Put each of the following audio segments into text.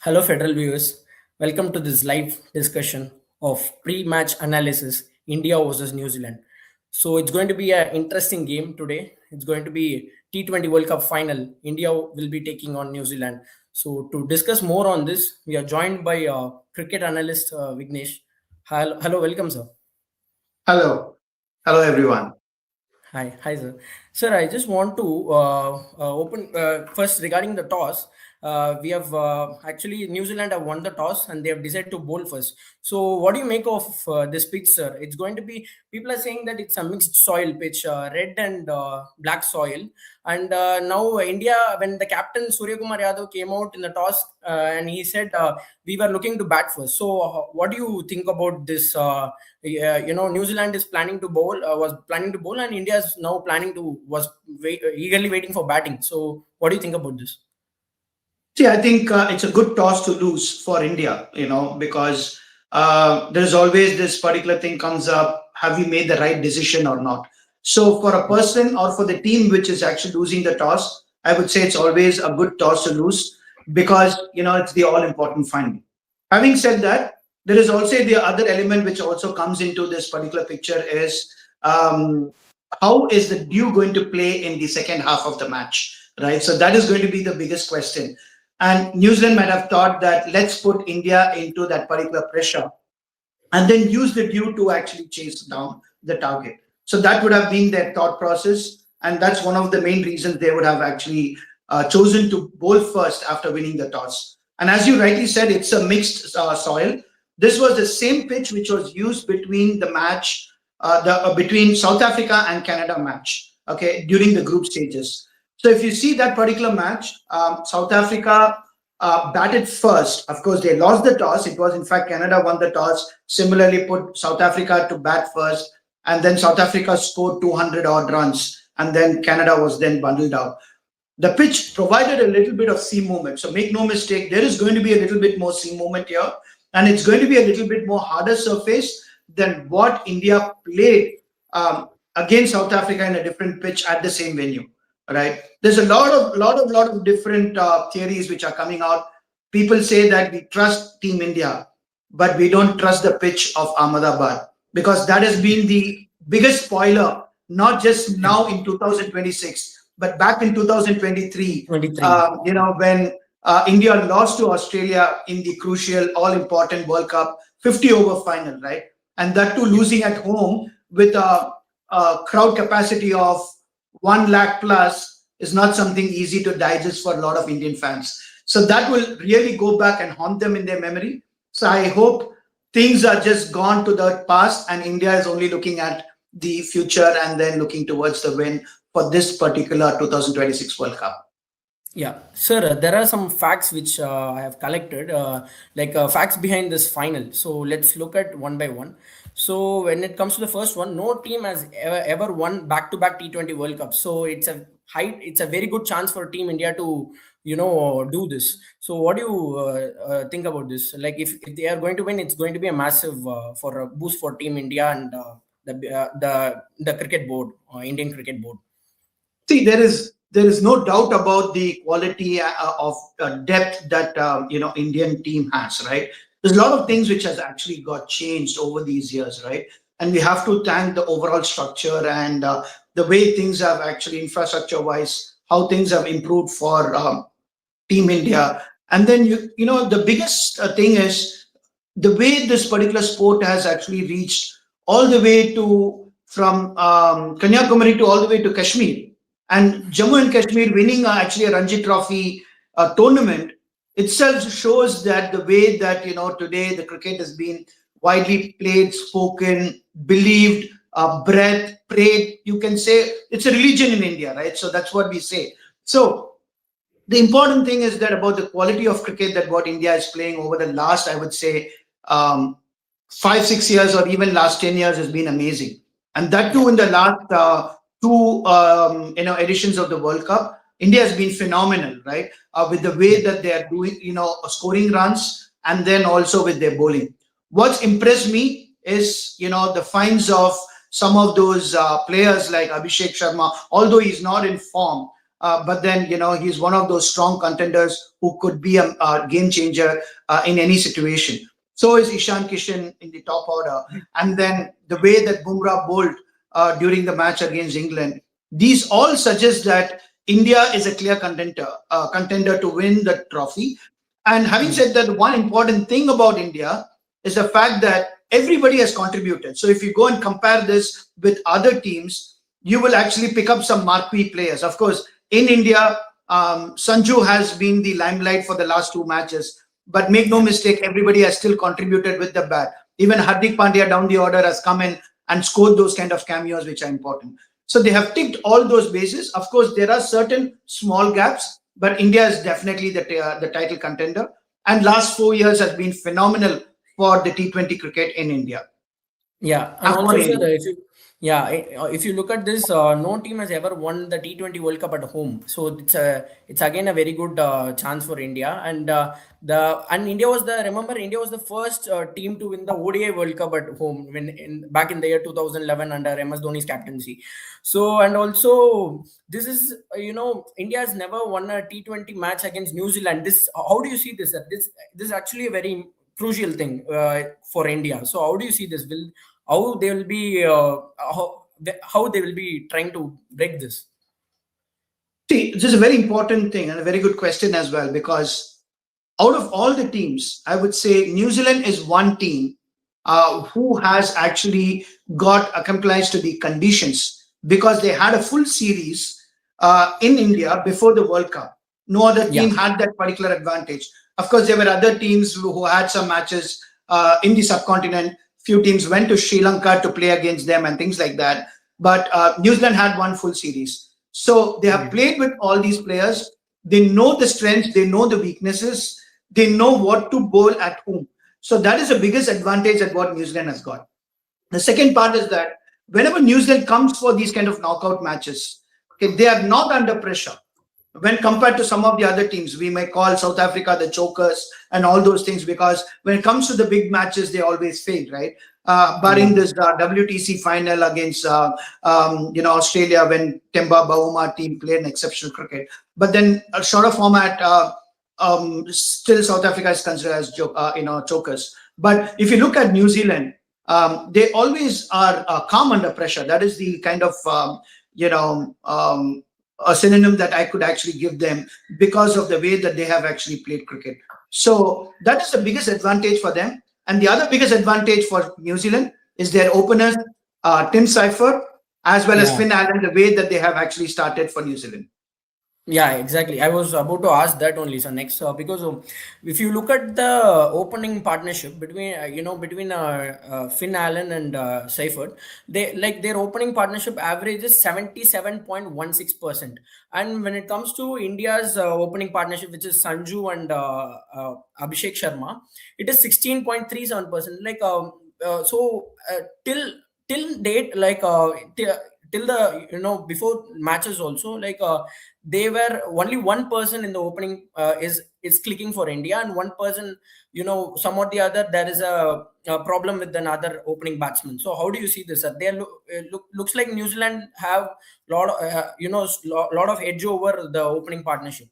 Hello, Federal viewers. Welcome to this live discussion of pre-match analysis India versus New Zealand. So it's going to be an interesting game today. It's going to be T20 World Cup final. India will be taking on New Zealand. So to discuss more on this, we are joined by cricket analyst Vignesh. Hello, welcome, sir. Hello. Hello, everyone. Hi, sir. Sir, I just want to open first regarding the toss. We have actually New Zealand have won the toss and they have decided to bowl first. So, what do you make of this pitch, sir? It's going to be, people are saying that it's a mixed soil pitch, red and black soil. And now India, when the captain Surya Kumar Yadav came out in the toss and he said we were looking to bat first. So, what do you think about this? New Zealand is planning to bowl, was planning to bowl, and India is now planning to eagerly waiting for batting. So, what do you think about this? See, I think it's a good toss to lose for India, because there's always this particular thing comes up. Have we made the right decision or not? So, for a person or for the team which is actually losing the toss, I would say it's always a good toss to lose because, it's the all important final. Having said that, there is also the other element which also comes into this particular picture is how is the dew going to play in the second half of the match, right? So that is going to be the biggest question. And New Zealand might have thought that let's put India into that particular pressure and then use the dew to actually chase down the target. So that would have been their thought process. And that's one of the main reasons they would have actually chosen to bowl first after winning the toss. And as you rightly said, it's a mixed soil. This was the same pitch which was used between the match, between South Africa and Canada match, okay, during the group stages. So if you see that particular match, South Africa batted first. Of course, they lost the toss. It was, in fact, Canada won the toss. Similarly, put South Africa to bat first. And then South Africa scored 200 odd runs. And then Canada was then bundled out. The pitch provided a little bit of seam movement. So make no mistake, there is going to be a little bit more seam movement here. And it's going to be a little bit more harder surface than what India played against South Africa in a different pitch at the same venue. Right? There's a lot of different theories which are coming out. People say that we trust Team India, but we don't trust the pitch of Ahmedabad because that has been the biggest spoiler, not just now in 2026, but back in 2023. 23. When India lost to Australia in the crucial, all-important World Cup 50-over final, right? And that too losing at home with a crowd capacity of 1 lakh plus is not something easy to digest for a lot of Indian fans. So that will really go back and haunt them in their memory. So I hope things are just gone to the past and India is only looking at the future and then looking towards the win for this particular 2026 World Cup. Yeah, sir, there are some facts which I have collected, facts behind this final. So let's look at one by one. So when it comes to the first one, no team has ever won back-to-back T20 World Cup. So it's a very good chance for Team India to do this. So what do you think about this? Like if they are going to win, it's going to be a massive for a boost for Team India and the cricket board, Indian cricket board. See, there is no doubt about the quality of depth that Indian team has, right? There's a lot of things which has actually got changed over these years, right? And we have to thank the overall structure and the way things have actually infrastructure-wise, how things have improved for Team India. And then the biggest thing is the way this particular sport has actually reached all the way to from Kanyakumari to all the way to Kashmir. And Jammu and Kashmir winning actually a Ranji Trophy tournament itself shows that the way that today the cricket has been widely played, spoken, believed, bred, prayed. You can say it's a religion in India, right? So that's what we say. So the important thing is that about the quality of cricket that what India is playing over the last, I would say, 5-6 years or even last 10 years has been amazing. And that too in the last two editions of the World Cup, India has been phenomenal, right? With the way that they are doing, scoring runs and then also with their bowling. What's impressed me is, the finds of some of those players like Abhishek Sharma, although he's not in form, but then he's one of those strong contenders who could be a game changer in any situation. So is Ishan Kishan in the top order, and then the way that Bumrah bowled during the match against England. These all suggest that India is a clear contender to win the trophy. And having said that, one important thing about India is the fact that everybody has contributed. So if you go and compare this with other teams, you will actually pick up some marquee players. Of course, in India, Sanju has been the limelight for the last two matches. But make no mistake, everybody has still contributed with the bat. Even Hardik Pandya down the order has come in and scored those kind of cameos, which are important. So they have ticked all those bases. Of course, there are certain small gaps, but India is definitely the title contender. And last 4 years has been phenomenal for the T20 cricket in India. Yeah, and And for also, sir, India. if you look at this, no team has ever won the T20 World Cup at home. So it's again a very good chance for India. And India was India was the first team to win the ODI World Cup at home back in the year 2011 under MS Dhoni's captaincy. So and also this is India has never won a T20 match against New Zealand. This How do you see this, sir? This is actually a very crucial thing for India. So how do you see this? How they will be how they will be trying to break this? See, this is a very important thing and a very good question as well, because out of all the teams, I would say New Zealand is one team who has actually got acclimatized to the conditions, because they had a full series in India before the World Cup. No other Yeah, team had that particular advantage. Of course, there were other teams who had some matches in the subcontinent. Few teams went to Sri Lanka to play against them and things like that. But New Zealand had one full series. So they have played with all these players. They know the strengths, they know the weaknesses, they know what to bowl at home. So that is the biggest advantage that what New Zealand has got. The second part is that whenever New Zealand comes for these kind of knockout matches, okay, they are not under pressure when compared to some of the other teams. We may call South Africa the chokers and all those things, because when it comes to the big matches, they always fail, right? yeah, Barring this WTC final against Australia, when Temba Bavuma team played an exceptional cricket. But then a shorter format, still South Africa is considered as chokers. But if you look at New Zealand, they always are calm under pressure. That is the kind of a synonym that I could actually give them, because of the way that they have actually played cricket. So that is the biggest advantage for them. And the other biggest advantage for New Zealand is their openers, Tim Seifert, as well as yeah. Finn Allen, the way that they have actually started for New Zealand. Yeah, exactly. I was about to ask that only. So next, because if you look at the opening partnership between Finn Allen and Seifert, they like their opening partnership average is 77.16%. And when it comes to India's opening partnership, which is Sanju and Abhishek Sharma, it is 16.37%. Till date, till the before matches also, they were only one person in the opening is clicking for India, and one person, some or the other, there is a problem with another opening batsman. So how do you see this, sir? Looks like New Zealand have lot of lot of edge over the opening partnership.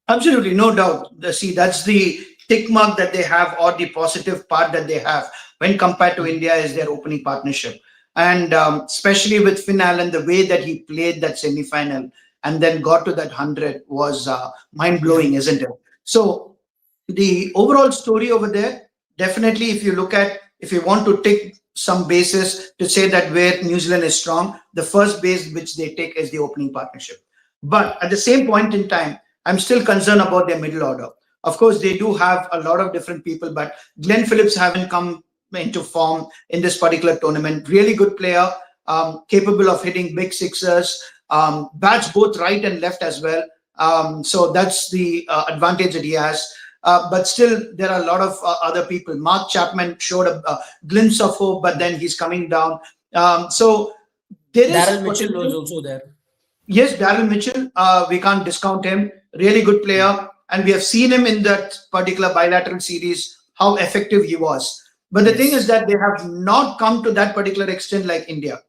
Absolutely, no doubt. See, that's the tick mark that they have, or the positive part that they have when compared to India, is their opening partnership. And especially with Finn Allen, the way that he played that semi-final and then got to that 100 was mind blowing, isn't it? So the overall story over there, definitely, if you want to take some basis to say that where New Zealand is strong, the first base which they take is the opening partnership. But at the same point in time, I'm still concerned about their middle order. Of course, they do have a lot of different people, but Glenn Phillips haven't come into form in this particular tournament. Really good player, capable of hitting big sixers, bats both right and left as well. So that's the advantage that he has. But still, there are a lot of other people. Mark Chapman showed a glimpse of hope, but then he's coming down. So there is Daryl Mitchell was potential. also there. Yes, Darren Mitchell, we can't discount him. Really good player. And we have seen him in that particular bilateral series, how effective he was. But the thing is Yes. that they have not come to that particular extent like India.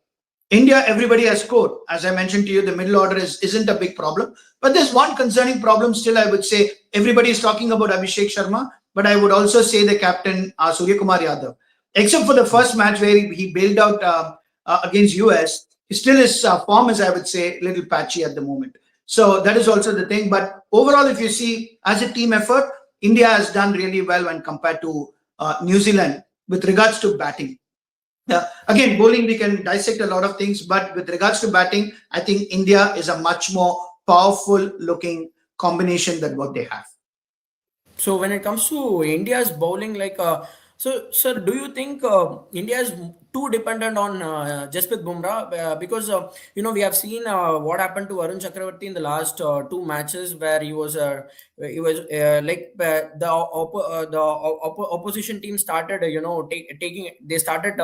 India, everybody has scored. As I mentioned to you, the middle order isn't a big problem. But there's one concerning problem still, I would say. Everybody is talking about Abhishek Sharma, but I would also say the captain, Surya Kumar Yadav. Except for the first match where he bailed out against US, still his form is, I would say, a little patchy at the moment. So that is also the thing. But overall, if you see, as a team effort, India has done really well when compared to New Zealand with regards to batting. Yeah. Again, bowling, we can dissect a lot of things, but with regards to batting, I think India is a much more powerful looking combination than what they have. So when it comes to India's bowling, so sir, do you think India is too dependent on Jasprit Bumrah? We have seen what happened to Varun Chakravarti in the last two matches, where the opposition team started, taking they started,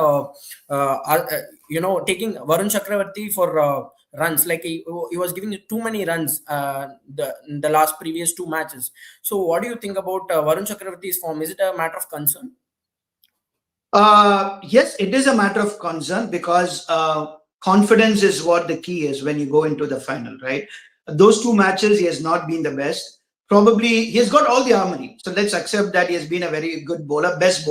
taking Varun Chakravarti for. Runs, like he was giving too many runs in the last previous two matches. So, what do you think about Varun Chakravarti's form? Is it a matter of concern? Yes, it is a matter of concern because confidence is what the key is when you go into the final, right? Those two matches, he has not been the best. Probably he has got all the harmony. So let's accept that he has been a very good bowler, best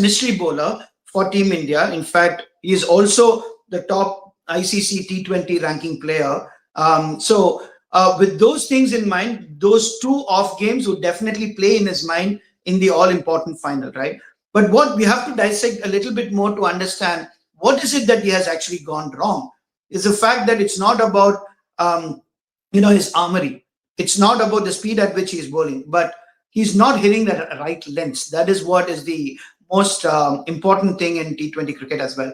mystery bowler for Team India. In fact, he is also the top ICC T20 ranking player. With those things in mind, those two off games would definitely play in his mind in the all important final, right? But what we have to dissect a little bit more to understand what is it that he has actually gone wrong is the fact that it's not about his armory. It's not about the speed at which he's bowling, but he's not hitting the right lengths. That is what is the most important thing in T20 cricket as well.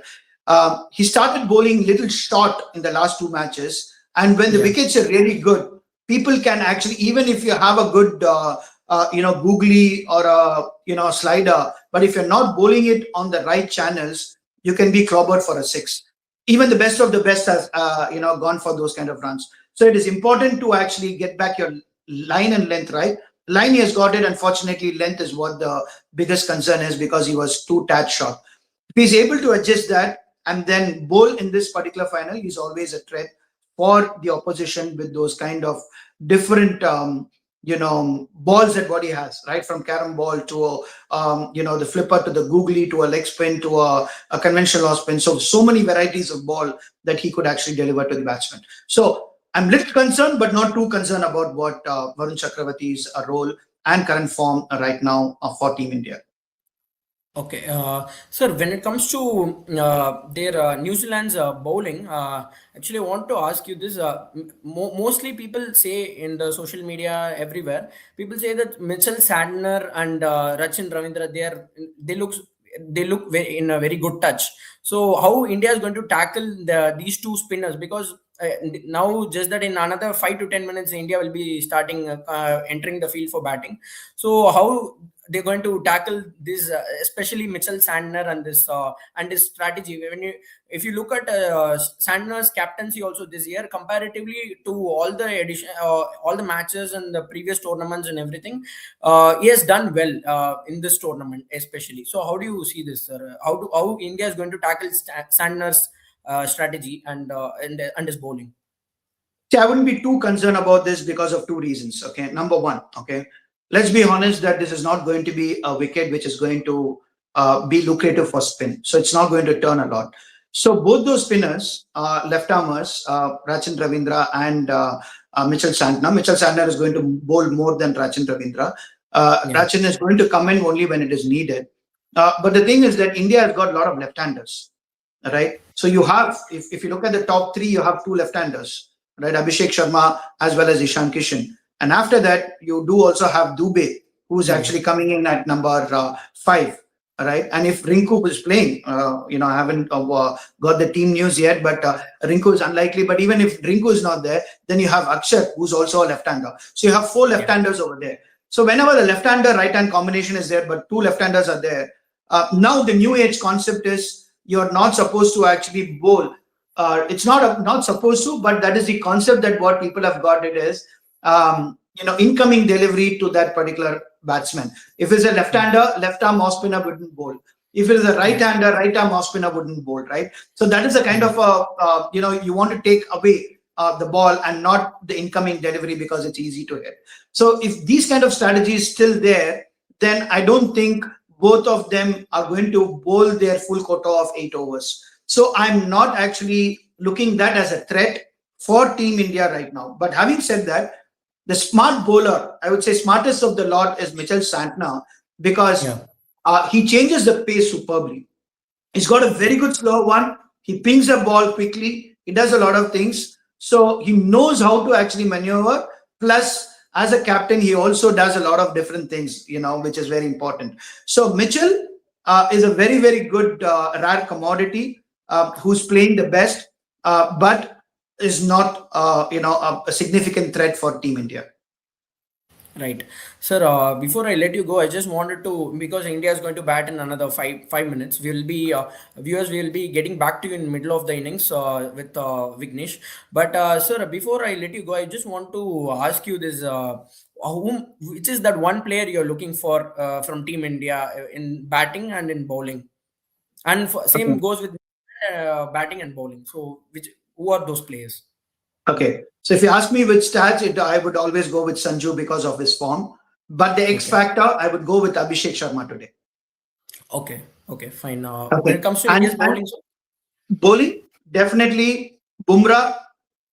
He started bowling little short in the last two matches, and when the Yeah. wickets are really good, people can actually, even if you have a good googly or a slider, but if you're not bowling it on the right channels, you can be clobbered for a six. Even the best of the best has gone for those kind of runs. So it is important to actually get back your line and length right. Line he has got it. Unfortunately, length is what the biggest concern is because he was too tad short. If he's able to adjust that and then bowl in this particular final, he's always a threat for the opposition with those kind of different balls that what he has, right? From carom ball to the flipper to the googly to a leg spin to a conventional off spin. So many varieties of ball that he could actually deliver to the batsman. So I'm little concerned, but not too concerned about what Varun Chakravarti's role and current form right now for Team India. Okay, sir, when it comes to their New Zealand's bowling, actually, I want to ask you this. Mostly people say in the social media everywhere, people say that Mitchell Santner and Rachin Ravindra, they look in a very good touch. So, how India is going to tackle these two spinners? Because now, just that in another 5 to 10 minutes, India will be starting entering the field for batting. So, how they're going to tackle this, especially Mitchell Santner and his strategy. If you look at Santner's captaincy also this year, comparatively to all the matches and the previous tournaments and everything, he has done well in this tournament, especially. So, how do you see this, sir? How India is going to tackle Santner's strategy and his bowling? See, I wouldn't be too concerned about this because of two reasons. Okay, number one, okay, let's be honest that this is not going to be a wicket which is going to be lucrative for spin. So it's not going to turn a lot. So both those spinners, left armers, Rachin Ravindra and Mitchell Santner. Mitchell Santner is going to bowl more than Rachin Ravindra. Yeah. Rachin is going to come in only when it is needed. But the thing is that India has got a lot of left-handers, right? So you have, if you look at the top three, you have two left-handers, right? Abhishek Sharma as well as Ishan Kishan. And after that, you do also have Dubey, who's actually coming in at number 5, right? And if Rinku is playing, I haven't got the team news yet, but Rinku is unlikely. But even if Rinku is not there, then you have Akshat, who's also a left-hander. So you have 4 left-handers over there. So whenever the left-hander, right-hand combination is there, but 2 left-handers are there, now the new age concept is you're not supposed to actually bowl. It's not supposed to, but that is the concept that what people have got it is, incoming delivery to that particular batsman. If it's a left-hander, left-arm off spinner wouldn't bowl. If it is a Yeah. right-hander, right arm off spinner wouldn't bowl, right? So that is a kind of you want to take away the ball and not the incoming delivery because it's easy to hit. So if these kind of strategies still there, then I don't think both of them are going to bowl their full quota of 8 overs. So I'm not actually looking that as a threat for Team India right now. But having said that, the smart bowler, I would say smartest of the lot is Mitchell Santner because Yeah. he changes the pace superbly. He's got a very good slow one. He pings the ball quickly. He does a lot of things. So he knows how to actually maneuver. Plus, as a captain, he also does a lot of different things, which is very important. So Mitchell is a very, very good rare commodity who's playing the best, but is not, a significant threat for Team India. Right, sir. Before I let you go, I just wanted to, because India is going to bat in another five minutes. We'll be viewers. We'll be getting back to you in middle of the innings with Vignesh. But sir, before I let you go, I just want to ask you this: which is that one player you're looking for from Team India in batting and in bowling, and same Okay. goes with batting and bowling. So, who are those players? Okay. So if you ask me which stats, I would always go with Sanju because of his form. But the X Okay, factor, I would go with Abhishek Sharma today. okay, okay, fine. When it Okay. comes to India's And bowling, so bowling, definitely Bumrah,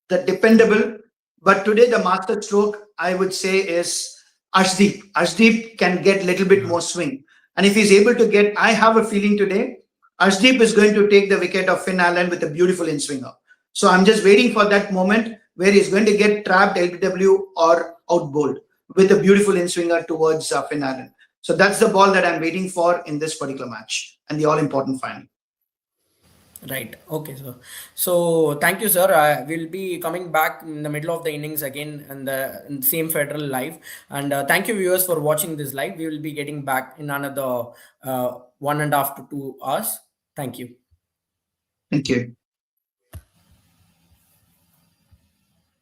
the dependable. But today, the master stroke, I would say, is Ashdeep. Ashdeep can get a little bit more swing. And if he's able to get, I have a feeling today, Ashdeep is going to take the wicket of Finn Allen with a beautiful in swinger. So I'm just waiting for that moment where he's going to get trapped LBW or out bowled with a beautiful in swinger towards Finn Allen. So that's the ball that I'm waiting for in this particular match and the all important final. right. Okay, sir. So thank you, sir. I will be coming back in the middle of the innings again in the same Federal live. And thank you, viewers, for watching this live. We will be getting back in another 1.5 to 2 hours. Thank you. Thank you.